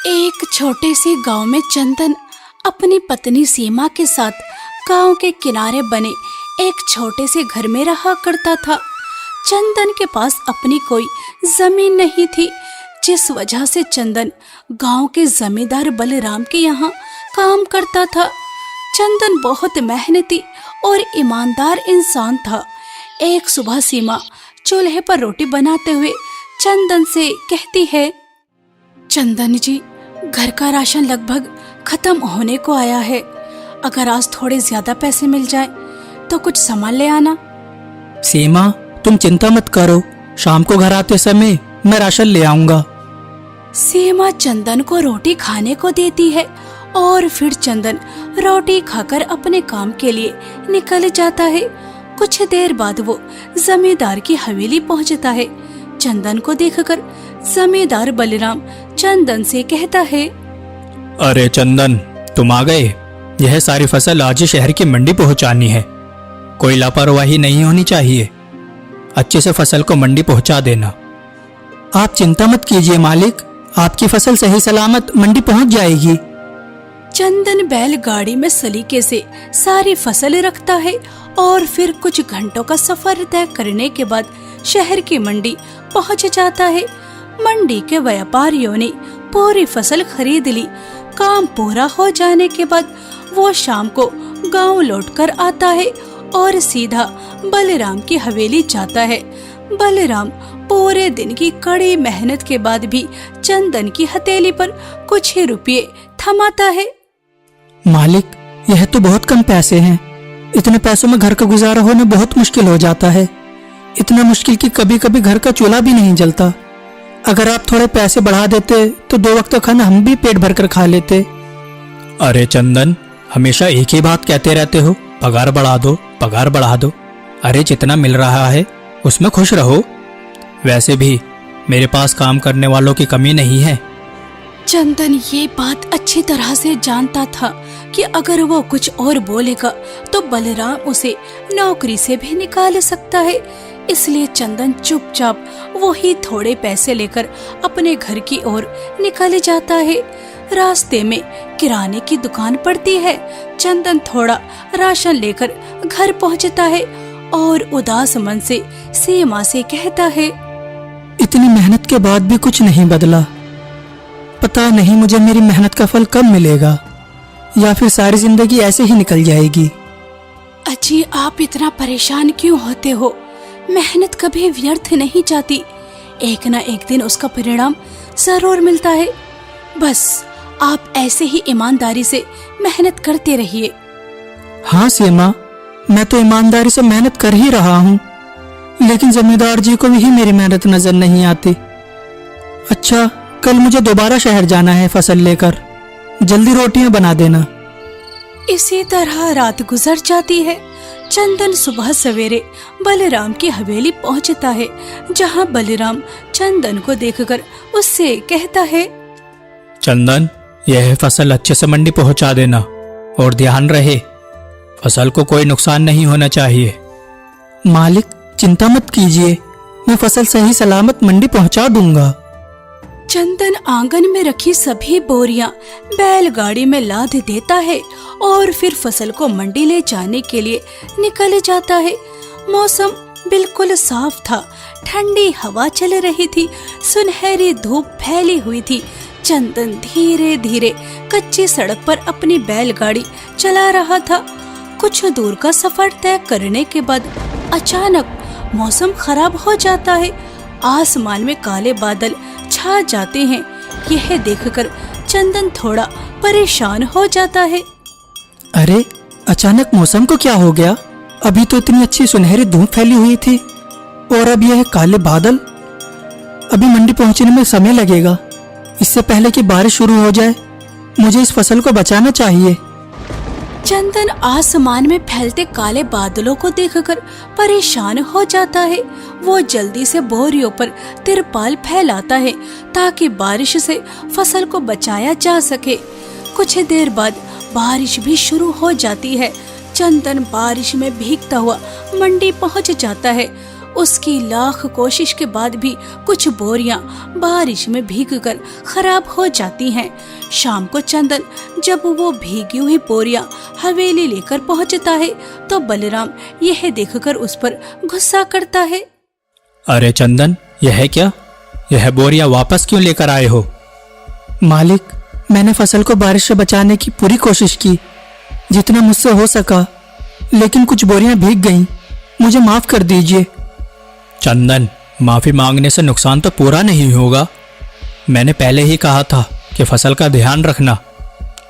एक छोटे से गांव में चंदन अपनी पत्नी सीमा के साथ गांव के किनारे बने एक छोटे से घर में रहा करता था। चंदन के पास अपनी कोई जमीन नहीं थी, जिस वजह से चंदन गांव के जमींदार बलराम के यहाँ काम करता था। चंदन बहुत मेहनती और ईमानदार इंसान था। एक सुबह सीमा चूल्हे पर रोटी बनाते हुए चंदन से कहती है, चंदन जी, घर का राशन लगभग खत्म होने को आया है। अगर आज थोड़े ज्यादा पैसे मिल जाए तो कुछ सामान ले आना। सीमा, तुम चिंता मत करो, शाम को घर आते समय मैं राशन ले आऊंगा। सीमा चंदन को रोटी खाने को देती है और फिर चंदन रोटी खाकर अपने काम के लिए निकल जाता है। कुछ देर बाद वो जमींदार की हवेली पहुंचता है। चंदन को देखकर जमींदार बलराम चंदन से कहता है, अरे चंदन, तुम आ गए। यह सारी फसल आज ही शहर की मंडी पहुंचानी है। कोई लापरवाही नहीं होनी चाहिए। अच्छे से फसल को मंडी पहुंचा देना। आप चिंता मत कीजिए मालिक, आपकी फसल सही सलामत मंडी पहुंच जाएगी। चंदन बैलगाड़ी में सलीके से सारी फसल रखता है और फिर कुछ घंटों का सफर तय करने के बाद शहर की मंडी पहुंच जाता है। मंडी के व्यापारियों ने पूरी फसल खरीद ली। काम पूरा हो जाने के बाद वो शाम को गांव लौटकर आता है और सीधा बलराम की हवेली जाता है। बलराम पूरे दिन की कड़ी मेहनत के बाद भी चंदन की हथेली पर कुछ ही रुपये थमाता है। मालिक, यह तो बहुत कम पैसे हैं। इतने पैसों में घर का गुजारा होना बहुत मुश्किल हो जाता है। इतना मुश्किल कि कभी कभी घर का चूल्हा भी नहीं जलता। अगर आप थोड़े पैसे बढ़ा देते तो 2 वक्त का खाना हम भी पेट भरकर खा लेते। अरे चंदन, हमेशा एक ही बात कहते रहते हो, पगार बढ़ा दो, पगार बढ़ा दो। अरे जितना मिल रहा है उसमें खुश रहो। वैसे भी मेरे पास काम करने वालों की कमी नहीं है। चंदन ये बात अच्छी तरह से जानता था कि अगर वो कुछ और बोलेगा तो बलराम उसे नौकरी से भी निकाल सकता है। इसलिए चंदन चुपचाप वही थोड़े पैसे लेकर अपने घर की ओर निकल जाता है। रास्ते में किराने की दुकान पड़ती है। चंदन थोड़ा राशन लेकर घर पहुंचता है और उदास मन से सीमा से कहता है, इतनी मेहनत के बाद भी कुछ नहीं बदला। पता नहीं मुझे मेरी मेहनत का फल कब मिलेगा, या फिर सारी जिंदगी ऐसे ही निकल जाएगी। अजी, आप इतना परेशान क्यों होते हो? मेहनत कभी व्यर्थ नहीं जाती। एक ना एक दिन उसका परिणाम जरूर मिलता है। बस आप ऐसे ही ईमानदारी से मेहनत करते रहिए। हाँ सीमा, मैं तो ईमानदारी से मेहनत कर ही रहा हूँ, लेकिन जमींदार जी को भी मेरी मेहनत नजर नहीं आती। अच्छा, कल मुझे दोबारा शहर जाना है फसल लेकर। जल्दी रोटियां बना देना। इसी तरह रात गुजर जाती है। चंदन सुबह सवेरे बलराम की हवेली पहुंचता है, जहां बलराम चंदन को देखकर उससे कहता है, चंदन, यह फसल अच्छे से मंडी पहुंचा देना और ध्यान रहे फसल को कोई नुकसान नहीं होना चाहिए। मालिक, चिंता मत कीजिए, मैं फसल सही सलामत मंडी पहुंचा दूंगा। चंदन आंगन में रखी सभी बोरियां बैलगाड़ी में लाद देता है और फिर फसल को मंडी ले जाने के लिए निकल जाता है। मौसम बिल्कुल साफ था। ठंडी हवा चल रही थी। सुनहरी धूप फैली हुई थी। चंदन धीरे धीरे कच्ची सड़क पर अपनी बैलगाड़ी चला रहा था। कुछ दूर का सफर तय करने के बाद अचानक मौसम खराब हो जाता है। आसमान में काले बादल छा जाते हैं। यह देखकर चंदन थोड़ा परेशान हो जाता है। अरे, अचानक मौसम को क्या हो गया? अभी तो इतनी अच्छी सुनहरी धूप फैली हुई थी और अब यह काले बादल। अभी मंडी पहुंचने में समय लगेगा। इससे पहले कि बारिश शुरू हो जाए, मुझे इस फसल को बचाना चाहिए। चंदन आसमान में फैलते काले बादलों को देखकर परेशान हो जाता है। वो जल्दी से बोरियों पर तिरपाल फैलाता है ताकि बारिश से फसल को बचाया जा सके। कुछ देर बाद बारिश भी शुरू हो जाती है। चंदन बारिश में भीगता हुआ मंडी पहुंच जाता है। उसकी लाख कोशिश के बाद भी कुछ बोरियां बारिश में भीगकर खराब हो जाती हैं। शाम को चंदन जब वो भीगी हुई बोरियां हवेली लेकर पहुंचता है तो बलराम यह देखकर उस पर गुस्सा करता है। अरे चंदन, यह है क्या? यह बोरियां वापस क्यों लेकर आए हो? मालिक, मैंने फसल को बारिश से बचाने की पूरी कोशिश की, जितना मुझसे हो सका, लेकिन कुछ बोरियां भीग गईं। मुझे माफ कर दीजिए। चंदन, माफी मांगने से नुकसान तो पूरा नहीं होगा। मैंने पहले ही कहा था कि फसल का ध्यान रखना,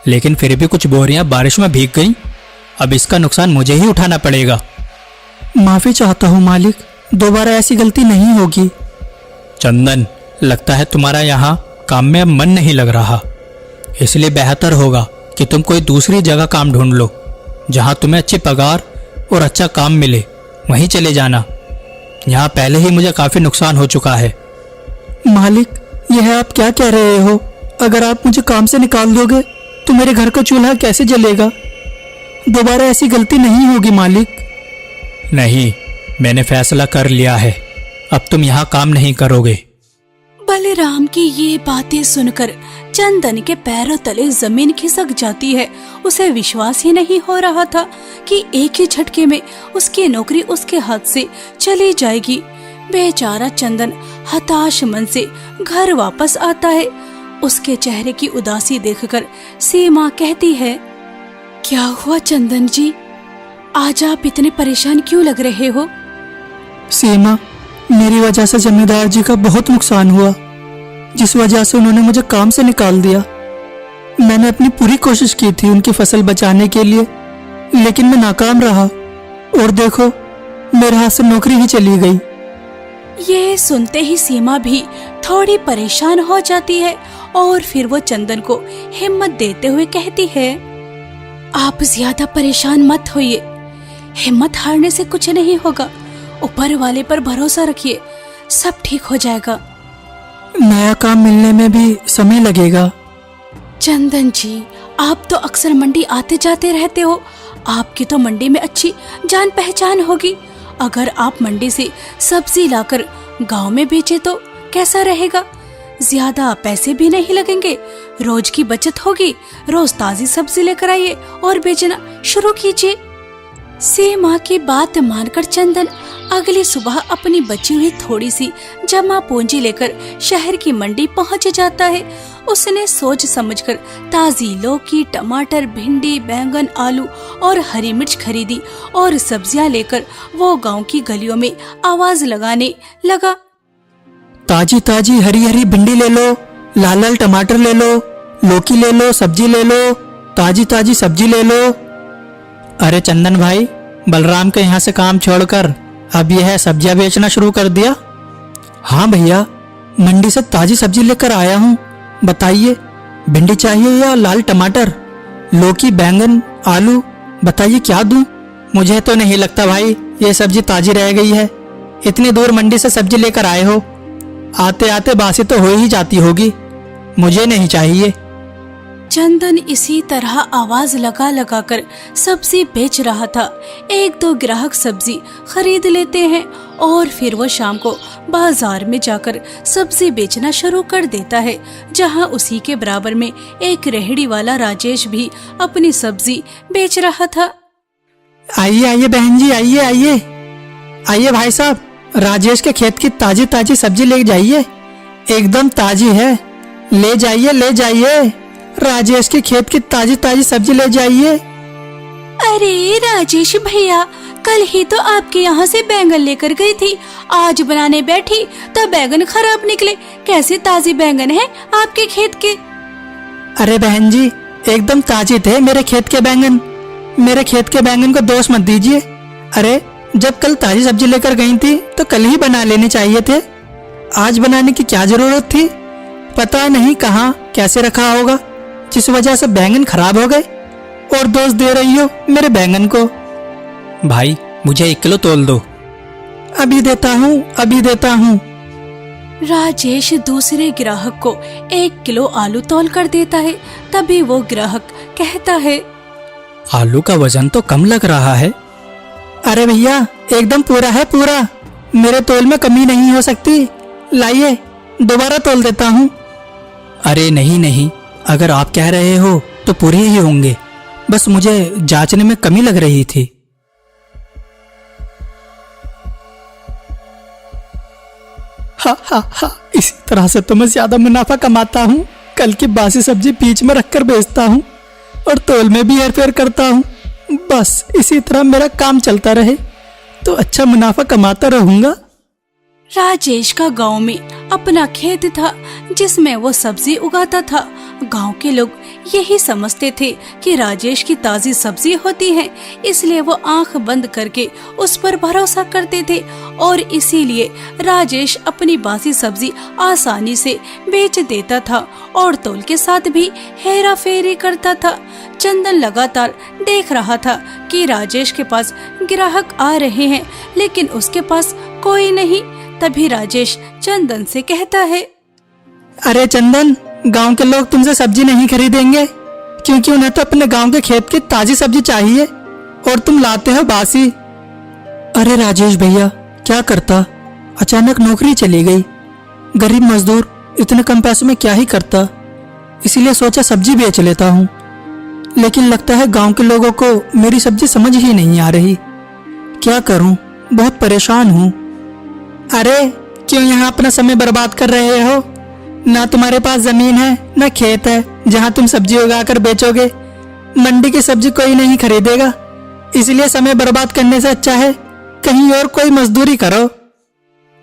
लेकिन फिर भी कुछ बोरियां बारिश में भीग गईं। अब इसका नुकसान मुझे ही उठाना पड़ेगा। माफी चाहता हूँ मालिक, दोबारा ऐसी गलती नहीं होगी। चंदन, लगता है तुम्हारा यहाँ काम में अब मन नहीं लग रहा, इसलिए बेहतर होगा कि तुम कोई दूसरी जगह काम ढूंढ लो, जहाँ तुम्हें अच्छी पगार और अच्छा काम मिले, वहीं चले जाना। यहाँ पहले ही मुझे काफी नुकसान हो चुका है। मालिक, यह आप क्या कह रहे हो? अगर आप मुझे काम से निकाल दोगे तो मेरे घर का चूल्हा कैसे जलेगा? दोबारा ऐसी गलती नहीं होगी मालिक। नहीं, मैंने फैसला कर लिया है, अब तुम यहाँ काम नहीं करोगे। बलराम की ये बातें सुनकर चंदन के पैरों तले जमीन खिसक जाती है। उसे विश्वास ही नहीं हो रहा था कि एक ही झटके में उसकी नौकरी उसके हाथ से चली जाएगी। बेचारा चंदन हताश मन से घर वापस आता है। उसके चेहरे की उदासी देखकर सीमा कहती है, क्या हुआ चंदन जी, आज आप इतने परेशान क्यों लग रहे हो? सीमा, मेरी वजह से जमींदार जी का बहुत नुकसान हुआ, जिस वजह से उन्होंने मुझे काम से निकाल दिया। मैंने अपनी पूरी कोशिश की थी उनकी फसल बचाने के लिए, लेकिन मैं नाकाम रहा, और देखो मेरे हाथ से नौकरी ही चली गई। ये सुनते ही सीमा भी थोड़ी परेशान हो जाती है और फिर वो चंदन को हिम्मत देते हुए कहती है, आप ज्यादा परेशान मत होइए, हिम्मत हारने से कुछ नहीं होगा, ऊपर वाले पर भरोसा रखिए, सब ठीक हो जाएगा। नया काम मिलने में भी समय लगेगा। चंदन जी, आप तो अक्सर मंडी आते जाते रहते हो, आपकी तो मंडी में अच्छी जान पहचान होगी। अगर आप मंडी से सब्जी लाकर गांव में बेचे तो कैसा रहेगा? ज्यादा पैसे भी नहीं लगेंगे, रोज की बचत होगी। रोज ताजी सब्जी लेकर आइए और बेचना शुरू कीजिए। सीमा की बात मानकर चंदन अगली सुबह अपनी बची हुई थोड़ी सी जमा पूंजी लेकर शहर की मंडी पहुंच जाता है। उसने सोच समझकर ताजी लौकी, टमाटर, भिंडी, बैंगन, आलू और हरी मिर्च खरीदी और सब्जियां लेकर वो गांव की गलियों में आवाज लगाने लगा, ताजी ताजी हरी हरी भिंडी ले लो, लाल लाल टमाटर ले लो, लौकी ले लो, सब्जी ले लो, ताजी ताजी सब्जी ले लो। अरे चंदन भाई, बलराम के यहाँ से काम छोड़कर अब यह सब्जियां बेचना शुरू कर दिया? हाँ भैया, मंडी से ताजी सब्जी लेकर आया हूँ। बताइए, भिंडी चाहिए या लाल टमाटर, लौकी, बैंगन, आलू, बताइए क्या दूं? मुझे तो नहीं लगता भाई ये सब्जी ताजी रह गई है। इतनी दूर मंडी से सब्जी लेकर आए हो, आते आते बासी तो हो ही जाती होगी। मुझे नहीं चाहिए। चंदन इसी तरह आवाज लगा लगा कर सब्जी बेच रहा था। एक दो ग्राहक सब्जी खरीद लेते हैं और फिर वो शाम को बाजार में जाकर सब्जी बेचना शुरू कर देता है, जहां उसी के बराबर में एक रेहड़ी वाला राजेश भी अपनी सब्जी बेच रहा था। आइए आइए बहन जी, आइए आइए आइए भाई साहब, राजेश के खेत की ताजी ताजी सब्जी ले जाइए, एकदम ताजी है, ले जाइए ले जाइए, राजेश के खेत की ताजी ताजी सब्जी ले जाइए। अरे राजेश भैया, कल ही तो आपके यहाँ से बैंगन लेकर गई थी, आज बनाने बैठी तो बैंगन खराब निकले। कैसे ताजी बैंगन है आपके खेत के? अरे बहन जी, एकदम ताजी थे मेरे खेत के बैंगन, मेरे खेत के बैंगन को दोष मत दीजिए। अरे जब कल ताजी सब्जी लेकर गई थी तो कल ही बना लेने चाहिए थे, आज बनाने की क्या जरूरत थी? पता नहीं कहाँ कैसे रखा होगा, जिस वजह से बैंगन खराब हो गए, और दोष दे रही हो मेरे बैंगन को। भाई मुझे 1 किलो तोल दो। अभी देता हूँ, अभी देता हूँ। राजेश दूसरे ग्राहक को 1 किलो आलू तौल कर देता है। तभी वो ग्राहक कहता है, आलू का वजन तो कम लग रहा है। अरे भैया, एकदम पूरा है पूरा, मेरे तोल में कमी नहीं हो सकती। लाइए, दोबारा तोल देता हूँ। अरे नहीं नहीं, अगर आप कह रहे हो तो पूरे ही होंगे, बस मुझे जांचने में कमी लग रही थी। हा हा हा, इसी तरह से तो मैं ज्यादा मुनाफा कमाता हूँ। कल की बासी सब्जी बीच में रखकर बेचता हूँ और तोल में भी हेरफेर करता हूँ। बस इसी तरह मेरा काम चलता रहे तो अच्छा मुनाफा कमाता रहूंगा। राजेश का गांव में अपना खेत था जिसमें वो सब्जी उगाता था। गांव के लोग यही समझते थे कि राजेश की ताजी सब्जी होती है, इसलिए वो आंख बंद करके उस पर भरोसा करते थे और इसीलिए राजेश अपनी बासी सब्जी आसानी से बेच देता था और तोल के साथ भी हेरा फेरी करता था। चंदन लगातार देख रहा था कि राजेश के पास ग्राहक आ रहे हैं, लेकिन उसके पास कोई नहीं। तभी राजेश चंदन से कहता है, अरे चंदन, गांव के लोग तुमसे सब्जी नहीं खरीदेंगे क्योंकि उन्हें तो अपने गांव के खेत की ताजी सब्जी चाहिए और तुम लाते हो बासी। अरे राजेश भैया, क्या करता, अचानक नौकरी चली गई। गरीब मजदूर इतने कम पैसों में क्या ही करता, इसीलिए सोचा सब्जी बेच लेता हूँ। लेकिन लगता है गांव के लोगों को मेरी सब्जी समझ ही नहीं आ रही। क्या करूँ, बहुत परेशान हूँ। अरे क्यों यहाँ अपना समय बर्बाद कर रहे हो? ना तुम्हारे पास जमीन है ना खेत है जहाँ तुम सब्जी उगाकर बेचोगे। मंडी की सब्जी कोई नहीं खरीदेगा, इसलिए समय बर्बाद करने से अच्छा है कहीं और कोई मजदूरी करो।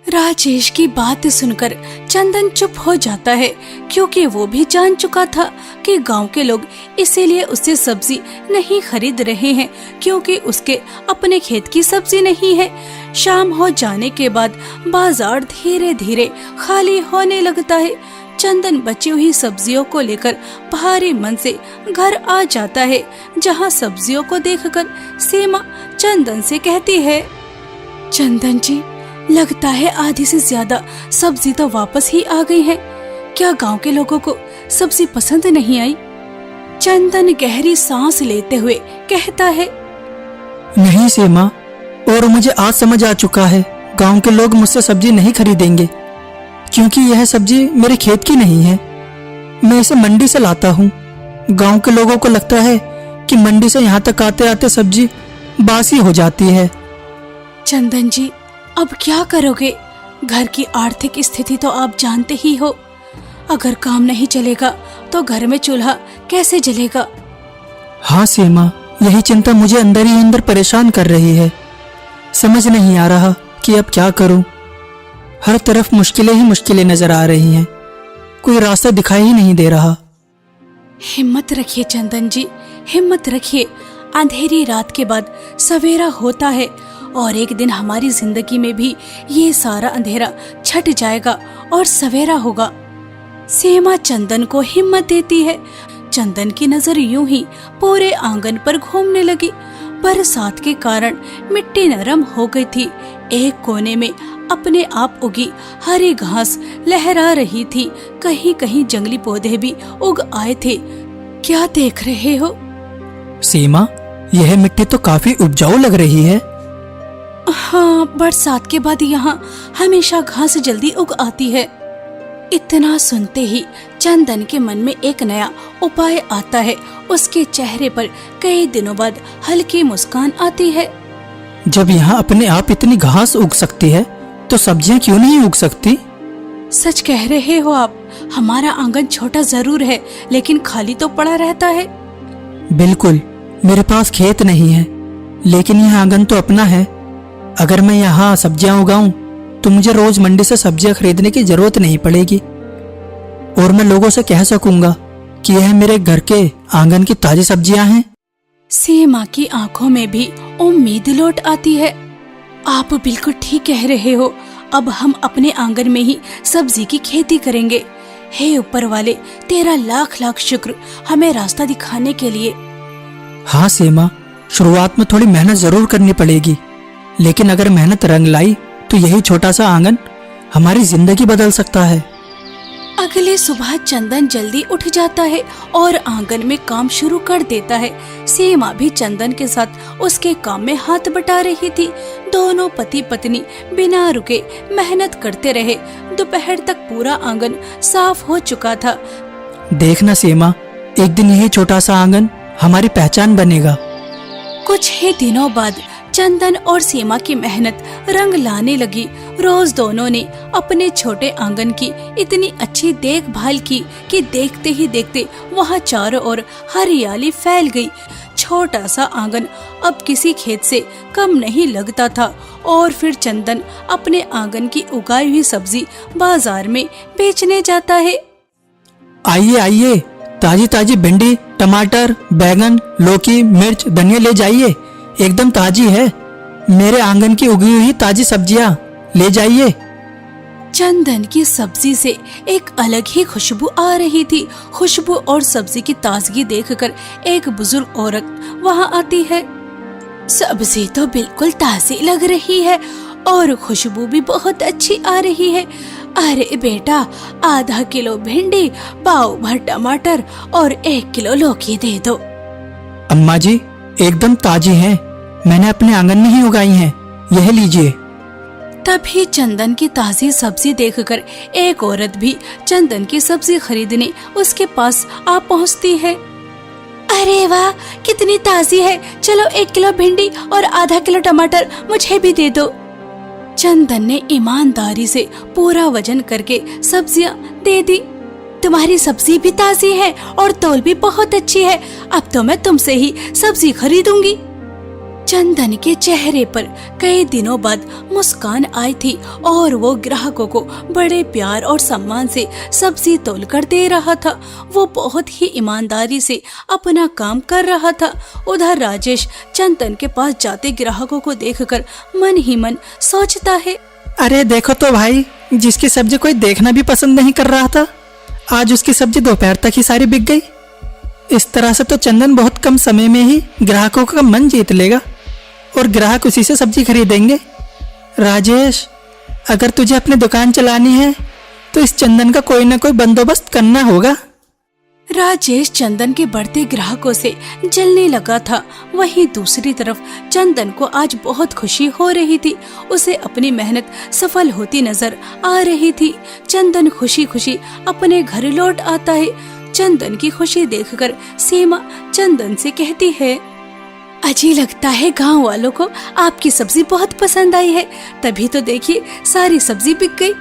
राजेश की बात सुनकर चंदन चुप हो जाता है, क्योंकि वो भी जान चुका था कि गांव के लोग इसीलिए उससे सब्जी नहीं खरीद रहे हैं क्योंकि उसके अपने खेत की सब्जी नहीं है। शाम हो जाने के बाद बाजार धीरे धीरे खाली होने लगता है। चंदन बची हुई सब्जियों को लेकर भारी मन से घर आ जाता है, जहां सब्जियों को देखकर सीमा चंदन से कहती है, चंदन जी, लगता है आधी से ज्यादा सब्जी तो वापस ही आ गई है। क्या गांव के लोगों को सब्जी पसंद नहीं आई? चंदन गहरी सांस लेते हुए कहता है, नहीं सीमा, और मुझे आज समझ आ चुका है गांव के लोग मुझसे सब्जी नहीं खरीदेंगे क्योंकि यह सब्जी मेरे खेत की नहीं है। मैं इसे मंडी से लाता हूँ। गांव के लोगों को लगता है कि मंडी से यहाँ तक आते आते सब्जी बासी हो जाती है। चंदन जी, अब क्या करोगे? घर की आर्थिक स्थिति तो आप जानते ही हो। अगर काम नहीं चलेगा तो घर में चूल्हा कैसे जलेगा? हाँ सीमा, यही चिंता मुझे अंदर ही अंदर परेशान कर रही है। समझ नहीं आ रहा कि अब क्या करूं। हर तरफ मुश्किलें ही मुश्किलें नजर आ रही हैं, कोई रास्ता दिखाई ही नहीं दे रहा। हिम्मत रखिए चंदन जी, हिम्मत रखिए। अंधेरी रात के बाद सवेरा होता है और एक दिन हमारी जिंदगी में भी ये सारा अंधेरा छट जाएगा और सवेरा होगा। सीमा चंदन को हिम्मत देती है। चंदन की नजर यूं ही पूरे आंगन पर घूमने लगी। बरसात के कारण मिट्टी नरम हो गई थी। एक कोने में अपने आप उगी हरी घास लहरा रही थी। कहीं कहीं जंगली पौधे भी उग आए थे। क्या देख रहे हो? सीमा, यह मिट्टी तो काफी उपजाऊ लग रही है। हाँ, बरसात के बाद यहाँ हमेशा घास जल्दी उग आती है। इतना सुनते ही चंदन के मन में एक नया उपाय आता है। उसके चेहरे पर कई दिनों बाद हल्की मुस्कान आती है। जब यहाँ अपने आप इतनी घास उग सकती है तो सब्जियाँ क्यों नहीं उग सकती? सच कह रहे हो आप। हमारा आंगन छोटा जरूर है, लेकिन खाली तो पड़ा रहता है। बिल्कुल, मेरे पास खेत नहीं है, लेकिन यह आंगन तो अपना है। अगर मैं यहाँ सब्जियाँ उगाऊं तो मुझे रोज मंडी से सब्जियाँ खरीदने की जरूरत नहीं पड़ेगी और मैं लोगों से कह सकूंगा कि यह मेरे घर के आंगन की ताजी सब्जियाँ हैं। सीमा की आंखों में भी उम्मीद लौट आती है। आप बिल्कुल ठीक कह रहे हो। अब हम अपने आंगन में ही सब्जी की खेती करेंगे। हे ऊपर वाले, तेरा लाख लाख शुक्र हमें रास्ता दिखाने के लिए। हाँ सीमा, शुरुआत में थोड़ी मेहनत जरूर करनी पड़ेगी, लेकिन अगर मेहनत रंग लाई तो यही छोटा सा आंगन हमारी जिंदगी बदल सकता है। अगले सुबह चंदन जल्दी उठ जाता है और आंगन में काम शुरू कर देता है। सीमा भी चंदन के साथ उसके काम में हाथ बटा रही थी। दोनों पति पत्नी बिना रुके मेहनत करते रहे। दोपहर तक पूरा आंगन साफ हो चुका था। देखना सीमा, एक दिन यही छोटा सा आंगन हमारी पहचान बनेगा। कुछ ही दिनों बाद चंदन और सीमा की मेहनत रंग लाने लगी। रोज दोनों ने अपने छोटे आंगन की इतनी अच्छी देखभाल की कि देखते ही देखते वहाँ चारों ओर हरियाली फैल गई। छोटा सा आंगन अब किसी खेत से कम नहीं लगता था। और फिर चंदन अपने आंगन की उगाई हुई सब्जी बाजार में बेचने जाता है। आइए आइए, ताजी ताजी भिंडी, टमाटर, बैगन, लौकी, मिर्च, धनिया ले जाइए, एकदम ताजी है। मेरे आंगन की उगी हुई ताजी सब्जियां ले जाइए। चंदन की सब्जी से एक अलग ही खुशबू आ रही थी। खुशबू और सब्जी की ताजगी देखकर एक बुजुर्ग औरत वहां आती है। सब्जी तो बिल्कुल ताजी लग रही है और खुशबू भी बहुत अच्छी आ रही है। अरे बेटा, आधा किलो भिंडी, पाव भर टमाटर और 1 किलो लौकी दे दो। अम्मा जी, एकदम ताजी हैं, मैंने अपने आंगन में ही उगाई हैं, यह लीजिए। तभी चंदन की ताजी सब्जी देखकर एक औरत भी चंदन की सब्जी खरीदने उसके पास आ पहुंचती है। अरे वाह, कितनी ताजी है, चलो 1 किलो भिंडी और आधा किलो टमाटर मुझे भी दे दो। चंदन ने ईमानदारी से पूरा वजन करके सब्जियां दे दी। तुम्हारी सब्जी भी ताजी है और तौल भी बहुत अच्छी है, अब तो मैं तुमसे ही सब्जी खरीदूंगी। चंदन के चेहरे पर कई दिनों बाद मुस्कान आई थी और वो ग्राहकों को बड़े प्यार और सम्मान से सब्जी तौल कर दे रहा था। वो बहुत ही ईमानदारी से अपना काम कर रहा था। उधर राजेश चंदन के पास जाते ग्राहकों को देखकर मन ही मन सोचता है, अरे देखो तो भाई, जिसकी सब्जी कोई देखना भी पसंद नहीं कर रहा था, आज उसकी सब्जी दोपहर तक ही सारी बिक गई। इस तरह से तो चंदन बहुत कम समय में ही ग्राहकों का मन जीत लेगा और ग्राहक उसी से सब्जी खरीदेंगे। राजेश, अगर तुझे अपनी दुकान चलानी है तो इस चंदन का कोई ना कोई बंदोबस्त करना होगा। राजेश चंदन के बढ़ते ग्राहकों से जलने लगा था। वहीं दूसरी तरफ चंदन को आज बहुत खुशी हो रही थी। उसे अपनी मेहनत सफल होती नजर आ रही थी। चंदन खुशी खुशी अपने घर लौट आता है। चंदन की खुशी देखकर सीमा चंदन से कहती है, अजी लगता है गांव वालों को आपकी सब्जी बहुत पसंद आई है, तभी तो देखिए सारी सब्जी बिक गई।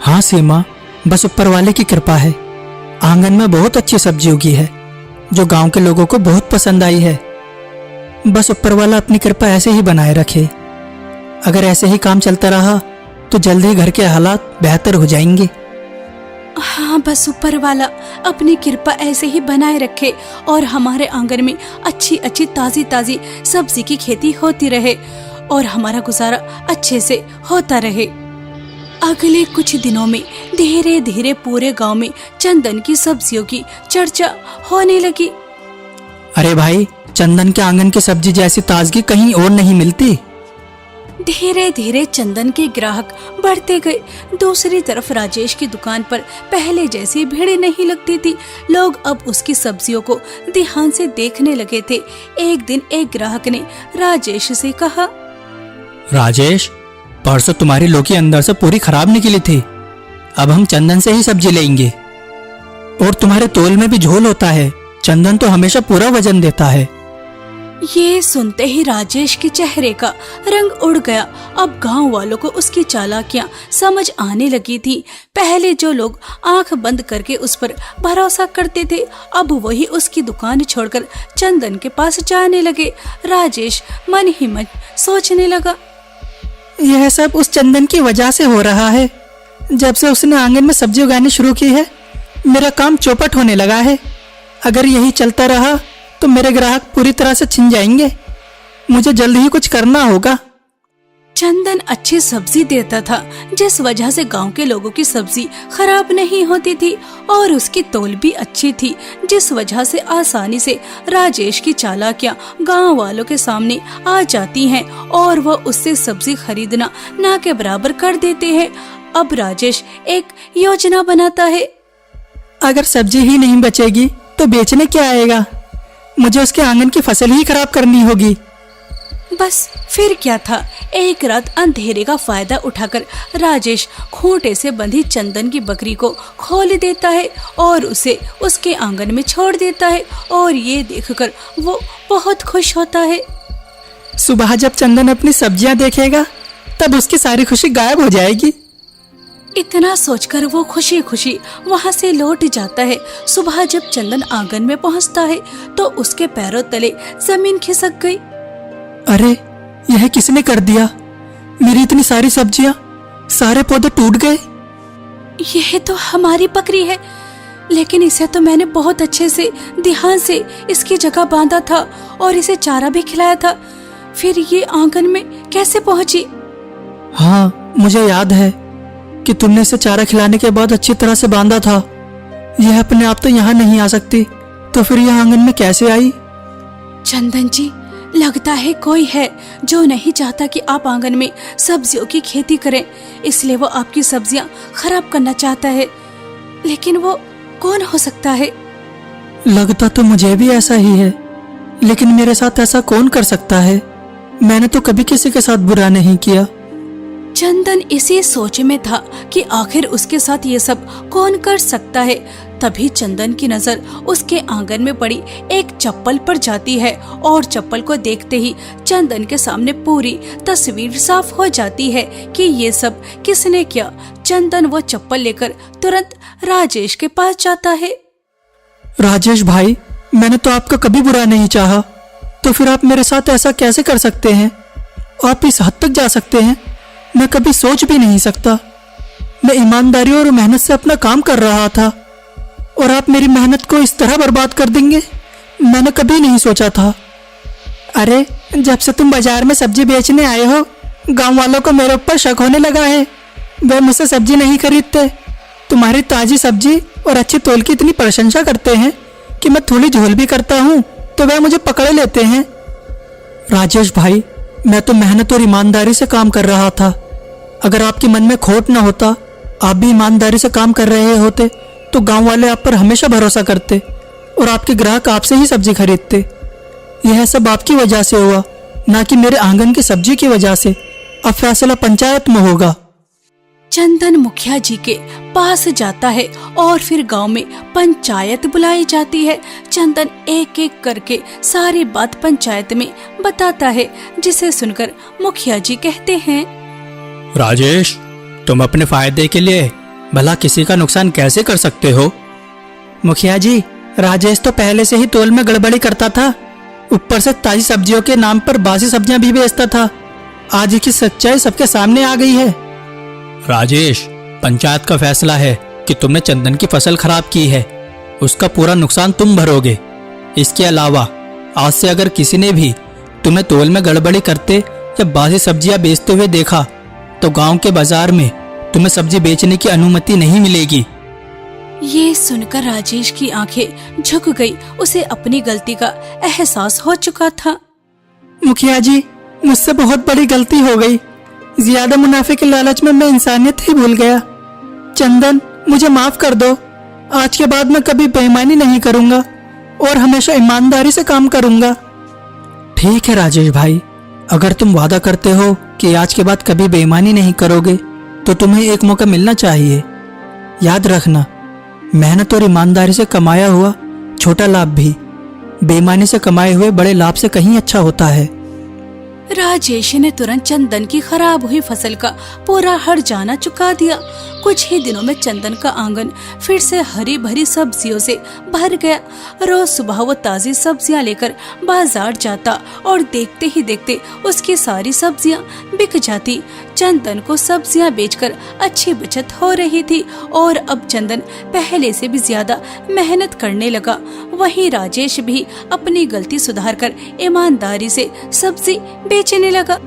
हाँ सीमा, बस ऊपर वाले की कृपा है। आंगन में बहुत अच्छी सब्जी उगी है जो गांव के लोगों को बहुत पसंद आई है। बस ऊपर वाला अपनी कृपा ऐसे ही बनाए रखे। अगर ऐसे ही काम चलता रहा तो जल्द ही घर के हालात बेहतर हो जाएंगे। हाँ, बस ऊपर वाला अपनी कृपा ऐसे ही बनाए रखे और हमारे आंगन में अच्छी अच्छी ताजी ताजी सब्जी की खेती होती रहे और हमारा गुजारा अच्छे से होता रहे। अगले कुछ दिनों में धीरे धीरे पूरे गांव में चंदन की सब्जियों की चर्चा होने लगी। अरे भाई, चंदन के आंगन की सब्जी जैसी ताजगी कहीं और नहीं मिलती। धीरे धीरे चंदन के ग्राहक बढ़ते गए। दूसरी तरफ राजेश की दुकान पर पहले जैसी भीड़ नहीं लगती थी। लोग अब उसकी सब्जियों को ध्यान से देखने लगे थे। एक दिन एक ग्राहक ने राजेश से कहा, राजेश, परसों तुम्हारी लौकी अंदर से पूरी खराब निकली थी, अब हम चंदन से ही सब्जी लेंगे। और तुम्हारे तोल में भी झोल होता है, चंदन तो हमेशा पूरा वजन देता है। ये सुनते ही राजेश के चेहरे का रंग उड़ गया। अब गांव वालों को उसकी चालाकियां समझ आने लगी थी। पहले जो लोग आंख बंद करके उस पर भरोसा करते थे, अब वही उसकी दुकान छोड़कर चंदन के पास जाने लगे। राजेश मन ही मन सोचने लगा, यह सब उस चंदन की वजह से हो रहा है। जब से उसने आंगन में सब्जी उगानी शुरू की है, मेरा काम चौपट होने लगा है। अगर यही चलता रहा तो मेरे ग्राहक पूरी तरह से छिन जाएंगे। मुझे जल्द ही कुछ करना होगा। चंदन अच्छी सब्जी देता था, जिस वजह से गांव के लोगों की सब्जी खराब नहीं होती थी और उसकी तौल भी अच्छी थी, जिस वजह से आसानी से राजेश की चालाकियां गांव वालों के सामने आ जाती हैं और वह उससे सब्जी खरीदना ना के बराबर कर देते हैं। अब राजेश एक योजना बनाता है। अगर सब्जी ही नहीं बचेगी तो बेचने क्या आएगा? मुझे उसके आंगन की फसल ही खराब करनी होगी। बस फिर क्या था, एक रात अंधेरे का फायदा उठाकर राजेश खूंटे से बंधी चंदन की बकरी को खोल देता है और उसे उसके आंगन में छोड़ देता है और ये देखकर वो बहुत खुश होता है। सुबह जब चंदन अपनी सब्जियां देखेगा तब उसकी सारी खुशी गायब हो जाएगी। इतना सोचकर वो खुशी खुशी वहाँ से लौट जाता है। सुबह जब चंदन आंगन में पहुँचता है तो उसके पैरों तले जमीन खिसक गई। अरे यह किसने कर दिया? मेरी इतनी सारी सब्जियां, सारे पौधे टूट गए। यह तो हमारी बकरी है, लेकिन इसे तो मैंने बहुत अच्छे से ध्यान से इसकी जगह बांधा था और इसे चारा भी खिलाया था, फिर ये आंगन में कैसे पहुंची? हाँ, मुझे याद है कि तुमने इसे चारा खिलाने के बाद अच्छी तरह से बांधा था। यह अपने आप तो यहाँ नहीं आ सकती, तो फिर यह आंगन में कैसे आई? चंदन जी, लगता है कोई है जो नहीं चाहता कि आप आंगन में सब्जियों की खेती करें, इसलिए वो आपकी सब्जियां खराब करना चाहता है। लेकिन वो कौन हो सकता है? लगता तो मुझे भी ऐसा ही है, लेकिन मेरे साथ ऐसा कौन कर सकता है? मैंने तो कभी किसी के साथ बुरा नहीं किया। चंदन इसी सोच में था कि आखिर उसके साथ ये सब कौन कर सकता है। तभी चंदन की नजर उसके आंगन में पड़ी एक चप्पल पर जाती है और चप्पल को देखते ही चंदन के सामने पूरी तस्वीर साफ हो जाती है कि ये सब किसने किया। चंदन वो चप्पल लेकर तुरंत राजेश के पास जाता है। राजेश भाई, मैंने तो आपका कभी बुरा नहीं चाहा, तो फिर आप मेरे साथ ऐसा कैसे कर सकते हैं? आप इस हद तक जा सकते हैं, मैं कभी सोच भी नहीं सकता। मैं ईमानदारी और मेहनत से अपना काम कर रहा था और आप मेरी मेहनत को इस तरह बर्बाद कर देंगे, मैंने कभी नहीं सोचा था। अरे, जब से तुम बाजार में सब्जी बेचने आए हो, गांव वालों को मेरे ऊपर शक होने लगा है। वे मुझसे सब्जी नहीं खरीदते। तुम्हारी ताजी सब्जी और अच्छी तोल की इतनी प्रशंसा करते हैं कि मैं थोड़ी झोल भी करता हूँ तो वह मुझे पकड़ लेते हैं। राजेश भाई, मैं तो मेहनत और ईमानदारी से काम कर रहा था। अगर आपके मन में खोट न होता, आप भी ईमानदारी से काम कर रहे होते, तो गांव वाले आप पर हमेशा भरोसा करते और आपके ग्राहक आपसे ही सब्जी खरीदते। यह सब आपकी वजह से हुआ, ना कि मेरे आंगन की सब्जी की वजह से। अब फैसला पंचायत में होगा। चंदन मुखिया जी के पास जाता है और फिर गांव में पंचायत बुलाई जाती है। चंदन एक एक करके सारी बात पंचायत में बताता है, जिसे सुनकर मुखिया जी कहते हैं, राजेश, तुम अपने फायदे के लिए भला किसी का नुकसान कैसे कर सकते हो? मुखिया जी, राजेश तो पहले से ही तोल में गड़बड़ी करता था, ऊपर से ताजी सब्जियों के नाम पर बासी सब्जियां भी बेचता था। आज की सच्चाई सबके सामने आ गई है। राजेश, पंचायत का फैसला है कि तुमने चंदन की फसल खराब की है, उसका पूरा नुकसान तुम भरोगे। इसके अलावा आज से अगर किसी ने भी तुम्हें तोल में गड़बड़ी करते या बासी सब्जियां बेचते हुए देखा तो गांव के बाजार में तुम्हें सब्जी बेचने की अनुमति नहीं मिलेगी। ये सुनकर राजेश की आंखें झुक गई। उसे अपनी गलती का एहसास हो चुका था। मुखिया जी, मुझसे बहुत बड़ी गलती हो गई। ज्यादा मुनाफे के लालच में मैं इंसानियत ही भूल गया। चंदन, मुझे माफ कर दो। आज के बाद मैं कभी बेईमानी नहीं करूंगा और हमेशा ईमानदारी से काम करूंगा। ठीक है राजेश भाई, अगर तुम वादा करते हो कि आज के बाद कभी बेईमानी नहीं करोगे तो तुम्हें एक मौका मिलना चाहिए। याद रखना, मेहनत और ईमानदारी से कमाया हुआ छोटा लाभ भी बेईमानी से कमाए हुए बड़े लाभ से कहीं अच्छा होता है। राजेश ने तुरंत चंदन की खराब हुई फसल का पूरा हर्जाना चुका दिया। कुछ ही दिनों में चंदन का आंगन फिर से हरी भरी सब्जियों से भर गया। रोज सुबह वो ताजी सब्जियां लेकर बाजार जाता और देखते ही देखते उसकी सारी सब्जियां बिक जाती। चंदन को सब्जियां बेचकर अच्छी बचत हो रही थी और अब चंदन पहले से भी ज्यादा मेहनत करने लगा। वहीं राजेश भी अपनी गलती सुधारकर ईमानदारी से सब्जी बेचने लगा।